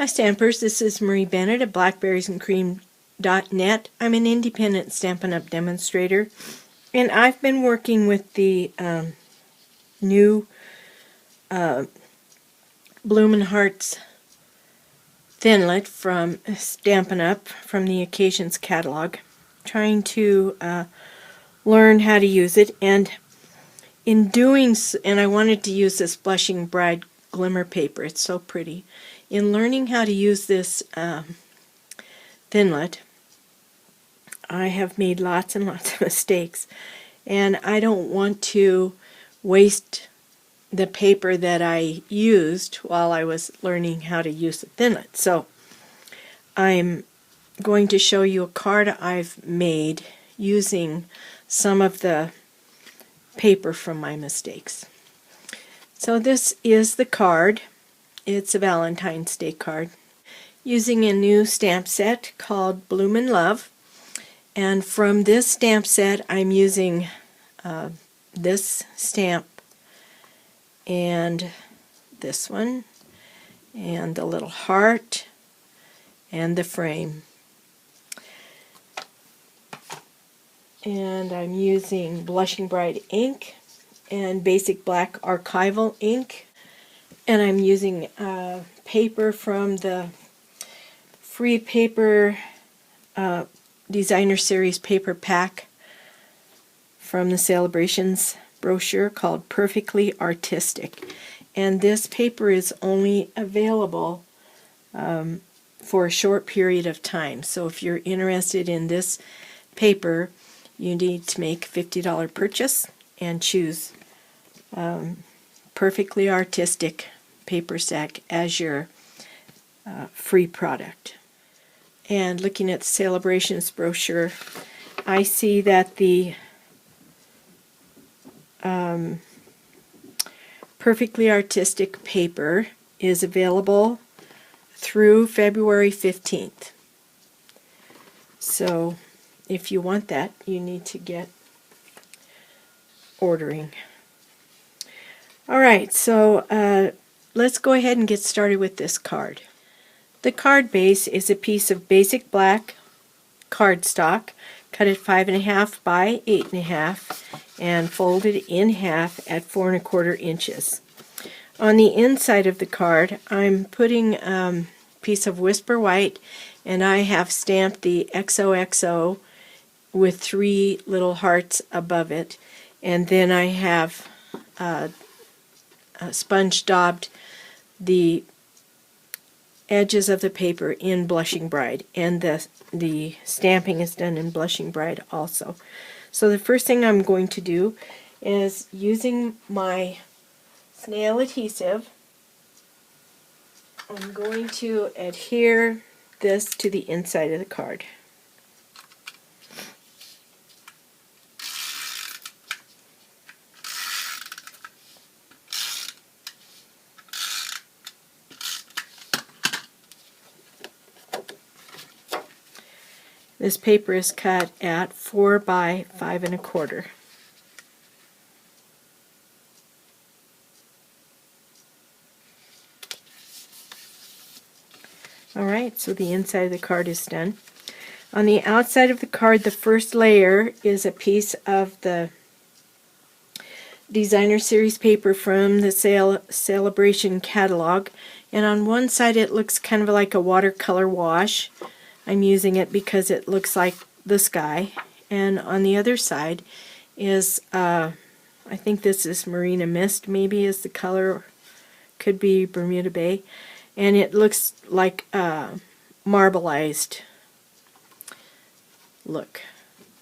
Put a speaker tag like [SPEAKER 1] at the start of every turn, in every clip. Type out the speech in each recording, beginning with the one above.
[SPEAKER 1] Hi Stampers, this is Marie Bennett at blackberriesandcream.net. I'm an independent Stampin' Up! Demonstrator, and I've been working with the new Bloom and Hearts Thinlet from Stampin' Up! From the Occasions catalog, trying to learn how to use it, and in doing so, and I wanted to use this Blushing Bride glimmer paper. It's so pretty. In learning how to use this Thinlet, I have made lots and lots of mistakes, and I don't want to waste the paper that I used while I was learning how to use the Thinlet. So I'm going to show you a card I've made using some of the paper from my mistakes. So this is the card. It's a Valentine's Day card using a new stamp set called Bloom and Love, and from this stamp set I'm using this stamp and this one and the little heart and the frame, and I'm using Blushing Bride ink and basic black archival ink, and I'm using paper from the free paper designer series paper pack from the Sale-A-Brations brochure called Perfectly Artistic, and this paper is only available for a short period of time. So if you're interested in this paper, you need to make a $50 purchase and choose Perfectly Artistic paper sack as your free product. And looking at the Sale-A-Brations brochure, I see that the Perfectly Artistic paper is available through February 15th. So if you want that, you need to get ordering. Alright, so let's go ahead and get started with this card. The card base is a piece of basic black cardstock, cut at 5.5 by 8.5 and folded in half at 4 1/4 inches. On the inside of the card, I'm putting a piece of Whisper White, and I have stamped the XOXO with 3 little hearts above it, and then I have sponge daubed the edges of the paper in Blushing Bride, and the stamping is done in Blushing Bride also. So the first thing I'm going to do is, using my snail adhesive, I'm going to adhere this to the inside of the card. This paper is cut at 4 by 5 1/4. Alright, so the inside of the card is done. On the outside of the card, the first layer is a piece of the designer series paper from the Sale-A-Bration catalog, and on one side it looks kind of like a watercolor wash. I'm using it because it looks like the sky, and on the other side is I think this is Marina Mist, maybe is the color, could be Bermuda Bay, and it looks like a marbleized look.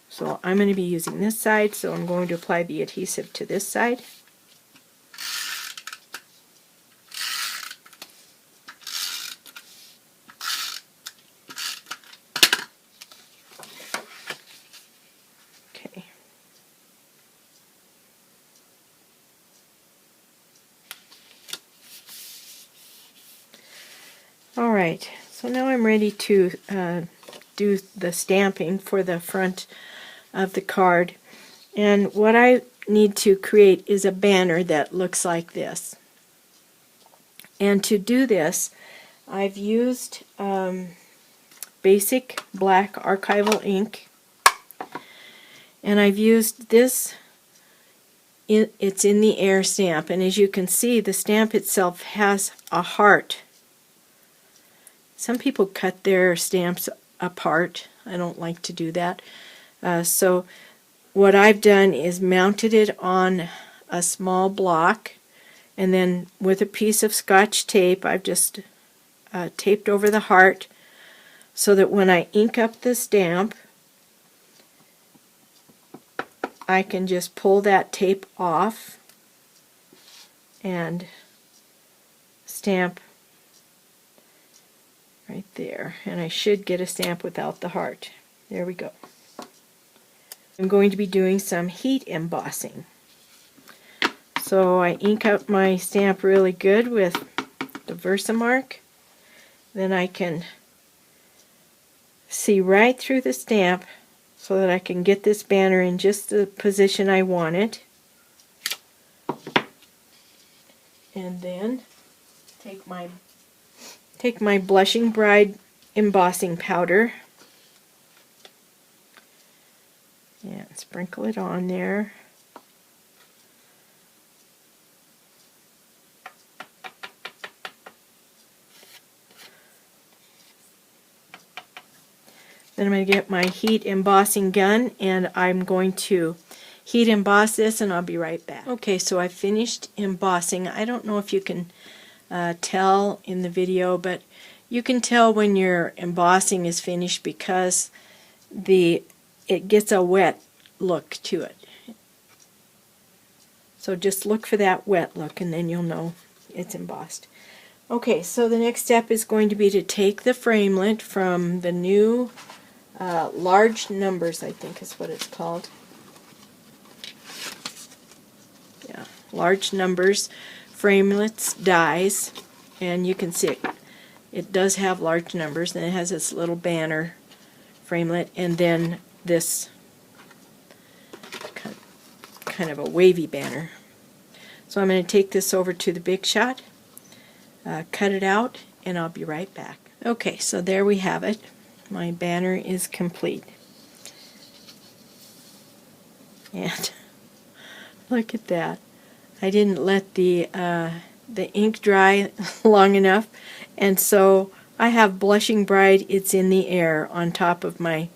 [SPEAKER 1] So I'm going to be using this side, so I'm going to apply the adhesive to this side. Okay. Alright, so now I'm ready to do the stamping for the front of the card, and what I need to create is a banner that looks like this. And to do this, I've used basic black archival ink, and I've used this, it's in the air stamp, and as you can see, the stamp itself has a heart. Some people cut their stamps apart. I don't like to do that. So what I've done is mounted it on a small block, and then with a piece of Scotch tape I've just taped over the heart so that when I ink up the stamp I can just pull that tape off and stamp right there, and I should get a stamp without the heart. There we go. I'm going to be doing some heat embossing. So I ink up my stamp really good with the Versamark. Then I can see right through the stamp so that I can get this banner in just the position I want it. And then take my Blushing Bride embossing powder and sprinkle it on there. Then I'm going to get my heat embossing gun and I'm going to heat emboss this, and I'll be right back. Okay, so I finished embossing. I don't know if you can tell in the video, but you can tell when your embossing is finished because it gets a wet look to it. So just look for that wet look and then you'll know it's embossed. Okay, so the next step is going to be to take the framelit from the new large numbers, I think is what it's called. Yeah, large numbers framelits dies, and you can see it does have large numbers, and it has this little banner framelit, and then this kind of a wavy banner. So I'm going to take this over to the Big Shot, cut it out, and I'll be right back. Okay, so there we have it. My banner is complete. And look at that. I didn't let the ink dry long enough, and so I have Blushing Bride, It's in the Air, on top of my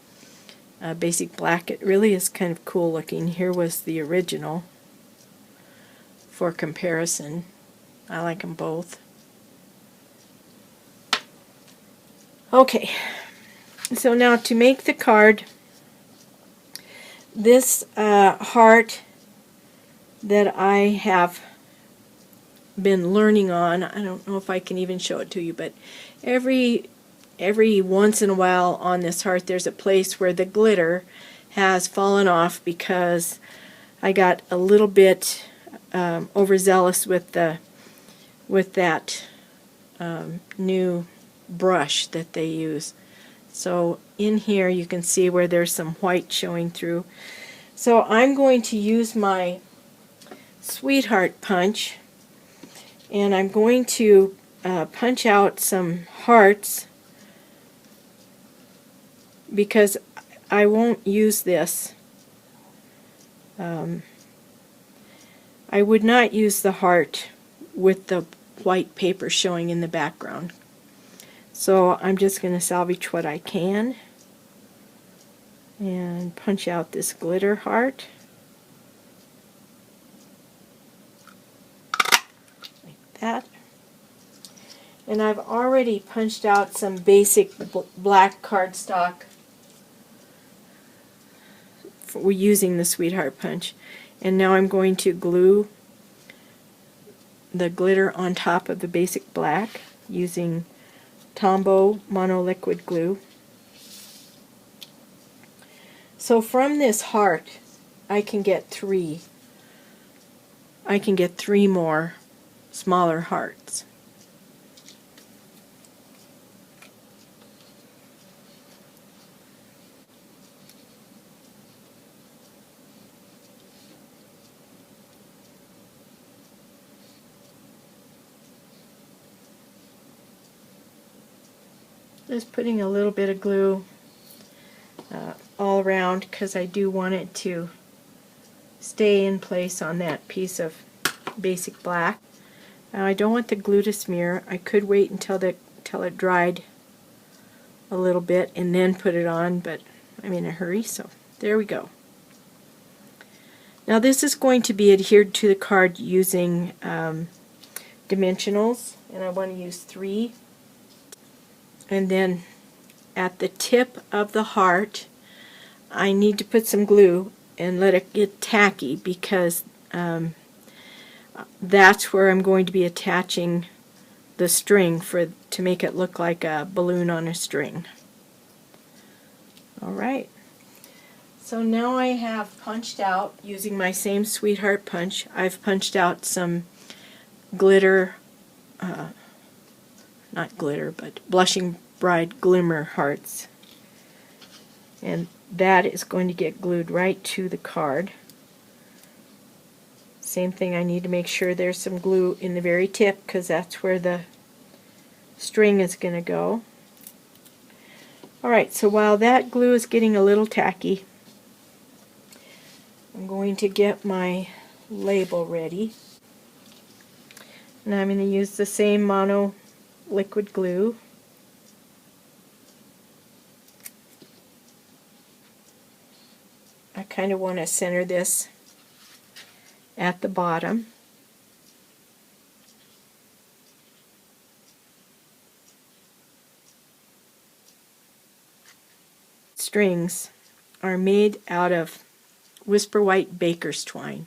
[SPEAKER 1] basic black. It really is kind of cool looking. Here was the original for comparison. I like them both. Okay, so now to make the card, this heart that I have been learning on, I don't know if I can even show it to you, but every once in a while on this heart there's a place where the glitter has fallen off because I got a little bit overzealous with that new brush that they use. So in here you can see where there's some white showing through. So I'm going to use my Sweetheart punch, and I'm going to punch out some hearts because I won't use this. I would not use the heart with the white paper showing in the background. So I'm just going to salvage what I can and punch out this glitter heart. Like that. And I've already punched out some basic black cardstock for using the Sweetheart punch. And now I'm going to glue the glitter on top of the basic black using Tombow monoliquid glue. So from this heart I can get three more smaller hearts. Just putting a little bit of glue all around because I do want it to stay in place on that piece of basic black. Now I don't want the glue to smear. I could wait until it dried a little bit and then put it on, but I'm in a hurry, so there we go. Now this is going to be adhered to the card using dimensionals, and I want to use 3. And then at the tip of the heart I need to put some glue and let it get tacky because that's where I'm going to be attaching the string to make it look like a balloon on a string. Alright, so now I have punched out, using my same Sweetheart punch, I've punched out some glitter, not glitter, but Blushing Bride glimmer hearts. And that is going to get glued right to the card. Same thing, I need to make sure there's some glue in the very tip because that's where the string is going to go. Alright, so while that glue is getting a little tacky, I'm going to get my label ready. And I'm going to use the same mono liquid glue. I kind of want to center this at the bottom. Strings are made out of Whisper White baker's twine.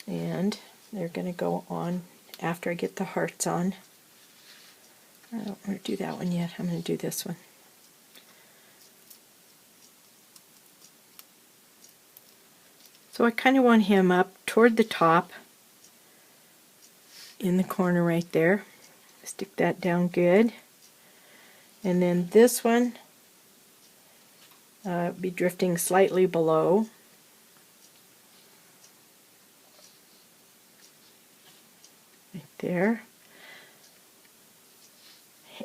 [SPEAKER 1] And they're going to go on after I get the hearts on. I don't want to do that one yet. I'm going to do this one. So I kind of want him up toward the top in the corner right there. Stick that down good. And then this one be drifting slightly below. Right there.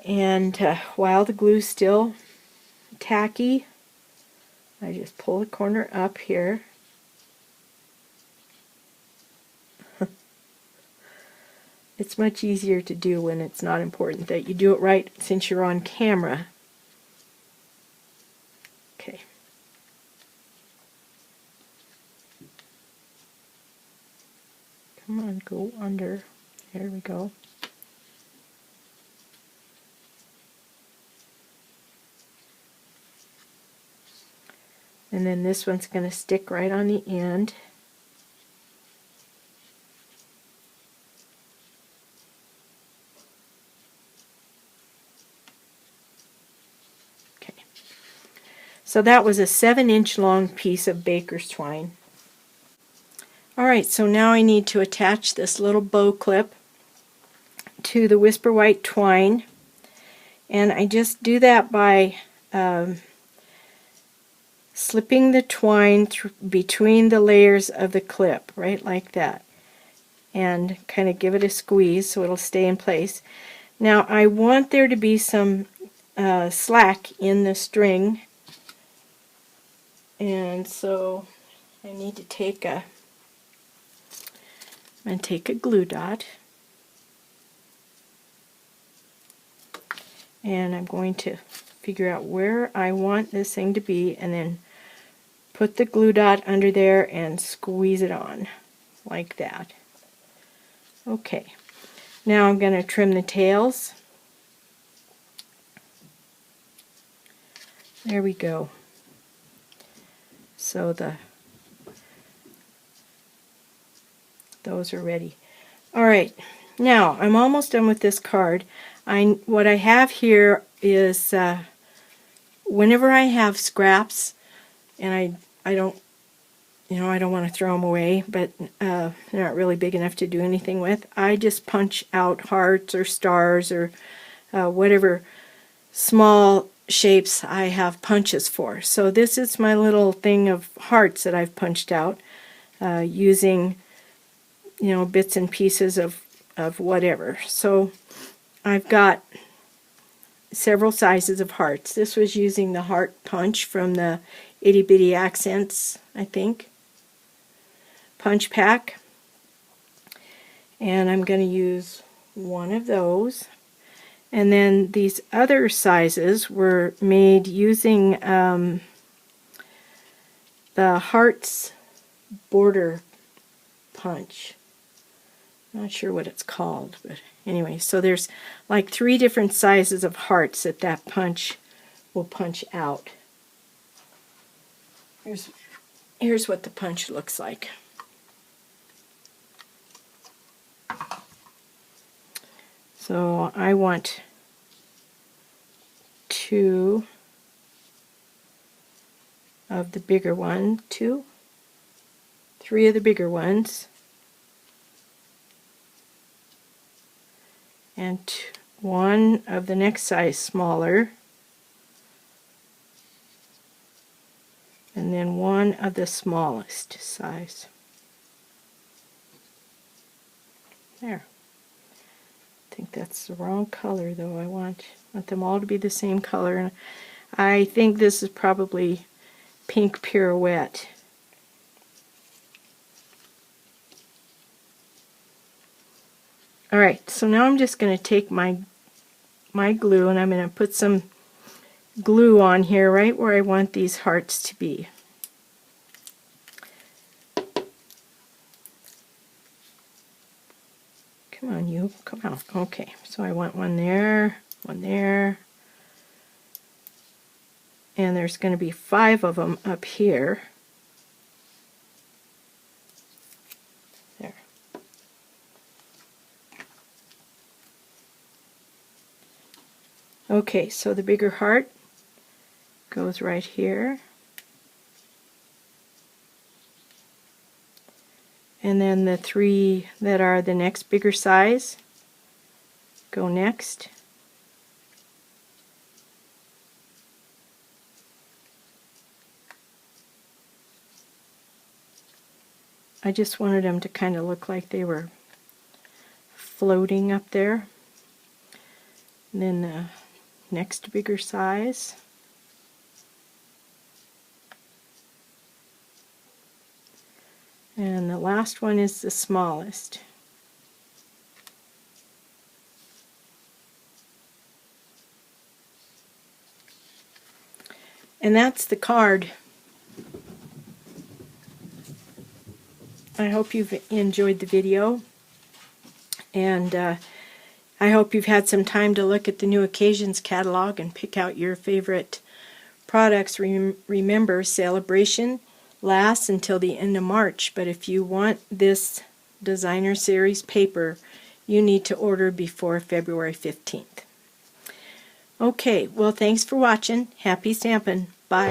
[SPEAKER 1] And while the glue's still tacky, I just pull the corner up here. It's much easier to do when it's not important that you do it right since you're on camera. Okay. Come on, go under. There we go. And then this one's going to stick right on the end. Okay. So that was a 7-inch long piece of baker's twine. Alright, so now I need to attach this little bow clip to the Whisper White twine. And I just do that by slipping the twine between the layers of the clip, right like that, and kind of give it a squeeze so it'll stay in place. Now I want there to be some slack in the string, and so I need to take a glue dot, and I'm going to figure out where I want this thing to be and then put the glue dot under there and squeeze it on like that. Okay, now I'm going to trim the tails. There we go. So those are ready. Alright, now I'm almost done with this card. What I have here is whenever I have scraps, and I don't want to throw them away, but they're not really big enough to do anything with, I just punch out hearts or stars or whatever small shapes I have punches for. So this is my little thing of hearts that I've punched out using bits and pieces of of whatever. So I've got several sizes of hearts. This was using the heart punch from the Itty Bitty Accents, I think, punch pack. And I'm going to use one of those. And then these other sizes were made using the hearts border punch. Not sure what it's called, but anyway, so there's like 3 different sizes of hearts that punch will punch out. Here's what the punch looks like. So I want 2 of the bigger one, 2, 3 of the bigger ones, and 1 of the next size smaller, and then 1 of the smallest size. There. I think that's the wrong color though. I want them all to be the same color. I think this is probably Pink Pirouette. Alright, so now I'm just going to take my glue and I'm going to put some glue on here right where I want these hearts to be. Come on, you. Come out. Okay, so I want one there, and there's going to be 5 of them up here. There. Okay, so the bigger heart goes right here. And then the 3 that are the next bigger size go next. I just wanted them to kind of look like they were floating up there. And then the next bigger size. And the last one is the smallest. And that's the card. I hope you've enjoyed the video, and I hope you've had some time to look at the New Occasions catalog and pick out your favorite products. Remember, Sale-A-Bration lasts until the end of March, but if you want this designer series paper, you need to order before February 15th. Okay, well, thanks for watching. Happy stamping. Bye.